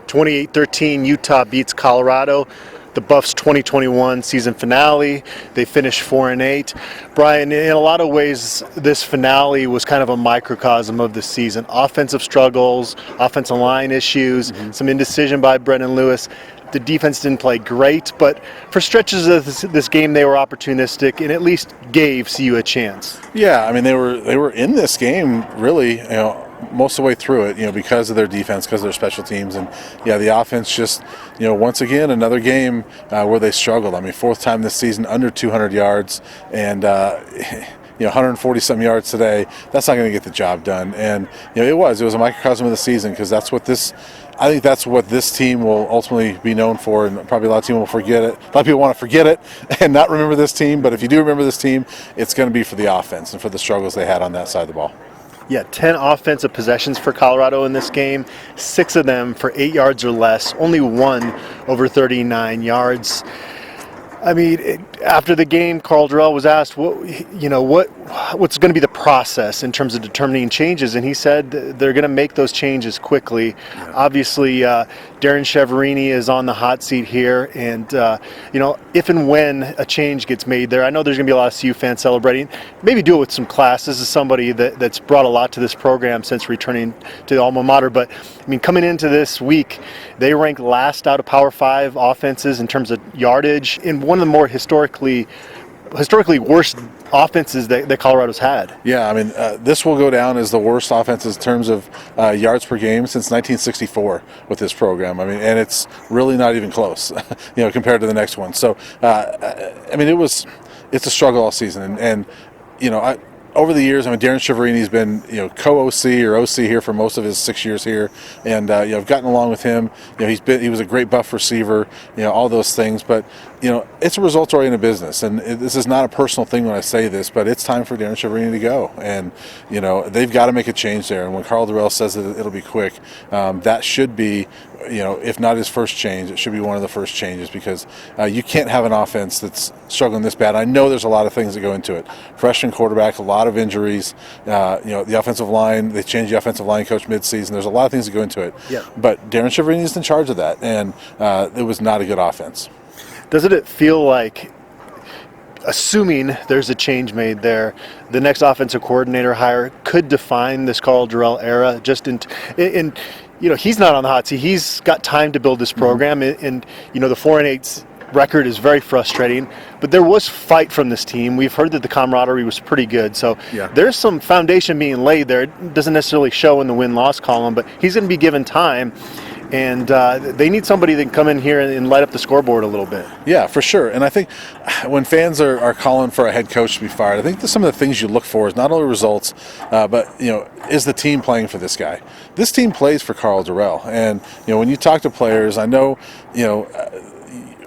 28-13, Utah beats Colorado. The Buffs' 2021 season finale. They finished 4-8. Brian, in a lot of ways, this finale was kind of a microcosm of the season. Offensive struggles, offensive line issues, some indecision by Brendan Lewis. The defense didn't play great, but for stretches of this game, they were opportunistic and at least gave CU a chance. Yeah, I mean, they were in this game really, most of the way through it, because of their defense, because of their special teams, and the offense just, once again, another game where they struggled. I mean, fourth time this season under 200 yards, and 140-some yards today. That's not going to get the job done, and it was a microcosm of the season, because I think that's what this team will ultimately be known for, and probably a lot of people will forget it. A lot of people want to forget it and not remember this team, but if you do remember this team, it's going to be for the offense and for the struggles they had on that side of the ball. Yeah, 10 offensive possessions for Colorado in this game, 6 of them for 8 yards or less, only 1 over 39 yards. I mean, after the game, Carl Durrell was asked, what's going to be the process in terms of determining changes, and he said they're going to make those changes quickly. Yeah. Obviously, Darren Cheverini is on the hot seat here, and if and when a change gets made there, I know there's going to be a lot of CU fans celebrating. Maybe do it with some class. This is somebody that's brought a lot to this program since returning to the alma mater. But I mean, coming into this week, they rank last out of Power 5 offenses in terms of yardage, in one of the more historically worst offenses that Colorado's had. Yeah, I mean, this will go down as the worst offenses in terms of yards per game since 1964 with this program. I mean, and it's really not even close, compared to the next one. So, I mean, it's a struggle all season, and over the years, I mean, Darren Cheverini's been, co-OC or OC here for most of his 6 years here, and I've gotten along with him. He was a great buff receiver, all those things. But it's a results-oriented business, and this is not a personal thing when I say this, but it's time for Darren Cheverini to go, and they've got to make a change there. And when Carl Durrell says that it'll be quick, that should be, if not his first change, it should be one of the first changes, because you can't have an offense that's struggling this bad. I know there's a lot of things that go into it. Freshman quarterback, a lot of injuries. The offensive line, they changed the offensive line coach mid-season. There's a lot of things that go into it. Yeah. But Darren Cheverini is in charge of that, and it was not a good offense. Doesn't it feel like, assuming there's a change made there, the next offensive coordinator hire could define this Carl Durrell era? Just in he's not on the hot seat. He's got time to build this program, and the 4-8 record is very frustrating. But there was fight from this team. We've heard that the camaraderie was pretty good. So there's some foundation being laid there. It doesn't necessarily show in the win-loss column, but he's going to be given time. And they need somebody that can come in here and light up the scoreboard a little bit. Yeah, for sure. And I think when fans are calling for a head coach to be fired, I think some of the things you look for is not only results, but is the team playing for this guy? This team plays for Carl Durrell, and when you talk to players, I know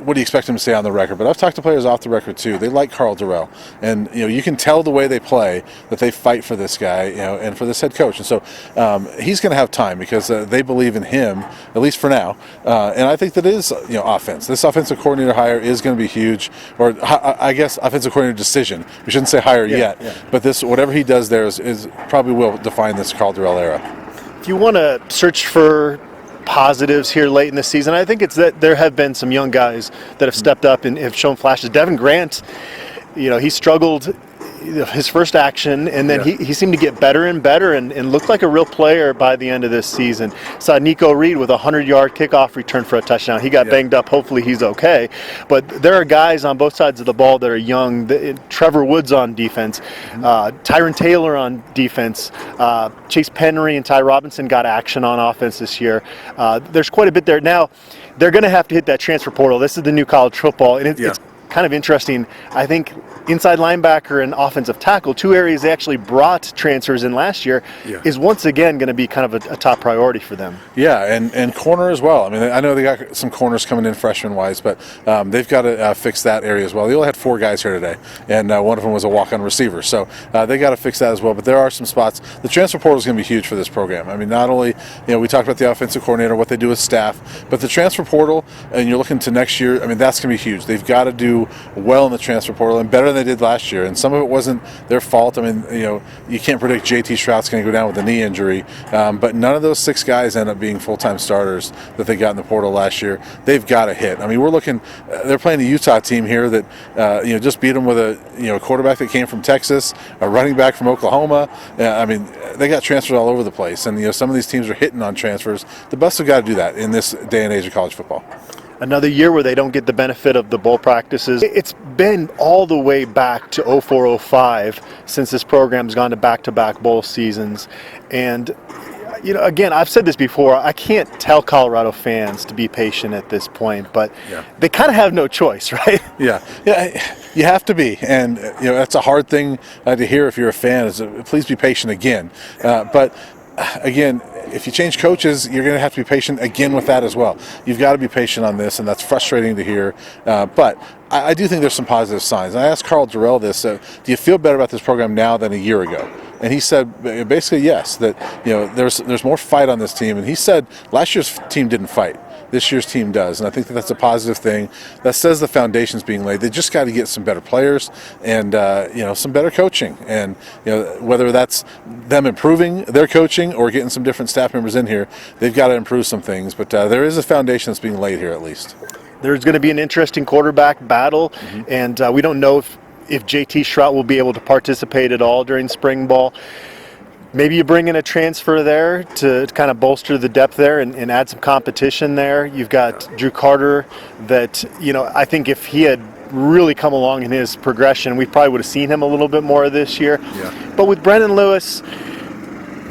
what do you expect them to say on the record? But I've talked to players off the record too. They like Carl Durrell, and you can tell the way they play that they fight for this guy, and for this head coach. And so he's going to have time, because they believe in him, at least for now. And I think that is offense. This offensive coordinator hire is going to be huge, or I guess offensive coordinator decision. We shouldn't say hire yet, but this, whatever he does there is probably will define this Carl Durrell era. If you want to search for positives here late in the season, I think it's that there have been some young guys that have stepped up and have shown flashes. Devin Grant, he struggled his first action, and then he seemed to get better and better and looked like a real player by the end of this season. Saw Nico Reed with a 100-yard kickoff return for a touchdown. He got banged up. Hopefully he's okay. But there are guys on both sides of the ball that are young. Trevor Woods on defense, Tyron Taylor on defense, Chase Penry and Ty Robinson got action on offense this year. There's quite a bit there. Now, they're going to have to hit that transfer portal. This is the new college football, and it's kind of interesting. I think inside linebacker and offensive tackle, 2 areas they actually brought transfers in last year, is once again going to be kind of a top priority for them. Yeah, and corner as well. I mean, I know they got some corners coming in freshman-wise, but they've got to fix that area as well. They only had 4 guys here today, and one of them was a walk-on receiver. So they got to fix that as well. But there are some spots. The transfer portal is going to be huge for this program. I mean, not only, we talked about the offensive coordinator, what they do with staff, but the transfer portal, and you're looking to next year, I mean, that's going to be huge. They've got to do do well in the transfer portal and better than they did last year. And some of it wasn't their fault. I mean, you can't predict JT Shrout's going to go down with a knee injury, but none of those 6 guys end up being full-time starters that they got in the portal last year. They've got to hit. I mean, we're looking. They're playing a Utah team here that just beat them with a quarterback that came from Texas, a running back from Oklahoma. I mean, they got transfers all over the place, and some of these teams are hitting on transfers. The Buffs have got to do that in this day and age of college football. Another year where they don't get the benefit of the bowl practices. It's been all the way back to 04-05 since this program's gone to back-to-back bowl seasons. And, again, I've said this before, I can't tell Colorado fans to be patient at this point, but they kind of have no choice, right? Yeah, you have to be. And, that's a hard thing to hear if you're a fan, is please be patient again. But again, if you change coaches, you're going to have to be patient again with that as well. You've got to be patient on this, and that's frustrating to hear. But I do think there's some positive signs. I asked Carl Durrell this, do you feel better about this program now than a year ago? And he said basically yes, that there's more fight on this team. And he said last year's team didn't fight. This year's team does, and I think that's a positive thing. That says the foundation's being laid. They just got to get some better players and some better coaching. And whether that's them improving their coaching or getting some different staff members in here, they've got to improve some things. But there is a foundation that's being laid here at least. There's going to be an interesting quarterback battle, and we don't know if JT Shrout will be able to participate at all during spring ball. Maybe you bring in a transfer there to kind of bolster the depth there and add some competition there. You've got Drew Carter that, I think if he had really come along in his progression, we probably would have seen him a little bit more this year. Yeah. But with Brendan Lewis,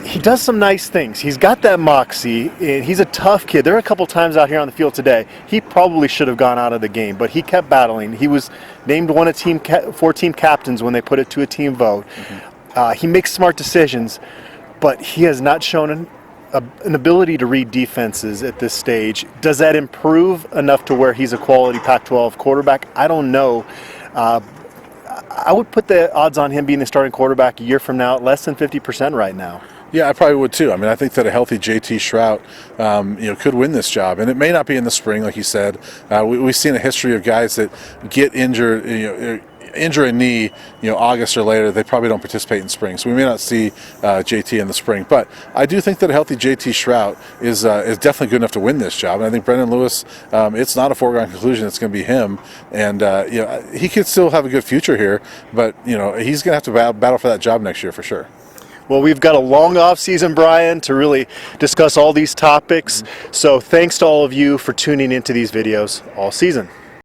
he does some nice things. He's got that moxie, and he's a tough kid. There are a couple times out here on the field today, he probably should have gone out of the game, but he kept battling. He was named one of 4 team captains when they put it to a team vote. He makes smart decisions, but he has not shown an ability to read defenses at this stage. Does that improve enough to where he's a quality Pac-12 quarterback? I don't know. I would put the odds on him being the starting quarterback a year from now at less than 50% right now. Yeah, I probably would too. I mean, I think that a healthy JT Shrout, could win this job, and it may not be in the spring, like you said. We've seen a history of guys that get injured, injure a knee, August or later. They probably don't participate in spring, so we may not see JT in the spring. But I do think that a healthy JT Shrout is definitely good enough to win this job. And I think Brendan Lewis, it's not a foregone conclusion it's going to be him. And he could still have a good future here, but he's going to have to battle for that job next year for sure. Well, we've got a long off season, Brian, to really discuss all these topics. So thanks to all of you for tuning into these videos all season.